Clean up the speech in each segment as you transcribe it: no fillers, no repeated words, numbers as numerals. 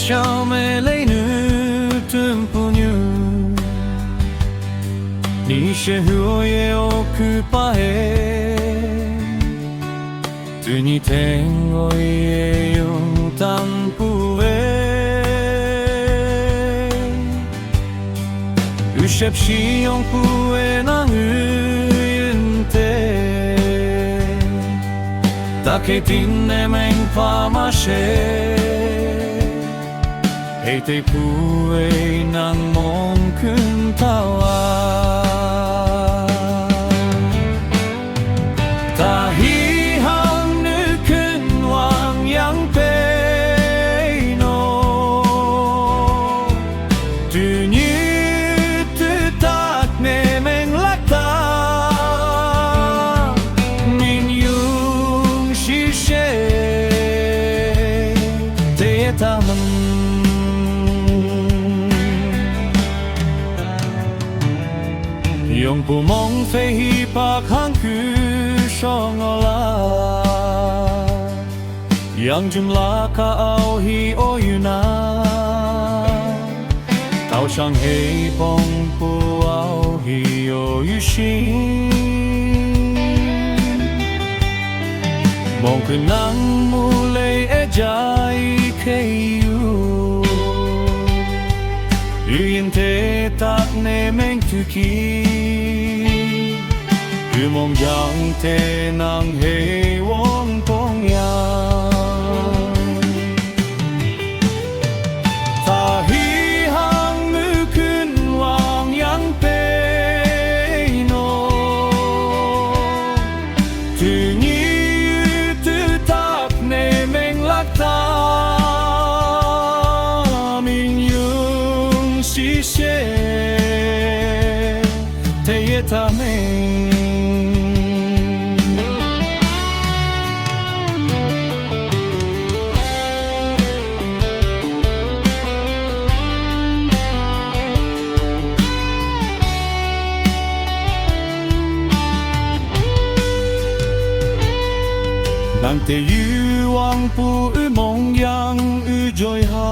sao mê lấy nữ tương phụ như ni sẽ hứa yêu cứ pa he tu ni tên ngồi yêu tan pu về u xếp chi ông pu e nang uyên te ta kể tin em anh pa ma she hei te pu e nang mong kun tawa ta hi hang nu kun wang yang pe no tu như tu tak ne meng lak ta min yung shi she te ta man用不梦飞把看去上啦，yang jumlah kau hi oyuna， 到上黑风不傲hi有雨心，梦可能木雷e jai ku， 语言te tak ne meng tu ki。 cứ mong rằng thế nàng hề vốn con ya ta hi hang ngư khuyên hoàng yang pe no từ như tư tác nề mình lắc ta mình yung si se thế ta mình nàng te yu wang pu u mong yang u joy ha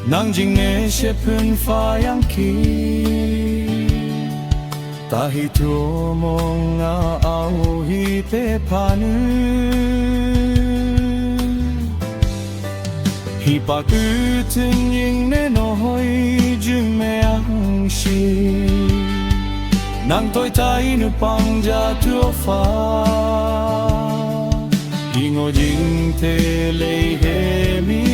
nàng jing ne she pun fa yang ki ta hi tu mong a au hi te pa nu hi pa ku tin ying ne noi jung me ang shi nàng tôi thấy nước băng ra thưa pha khi ngồi dinh thế lấy hết mi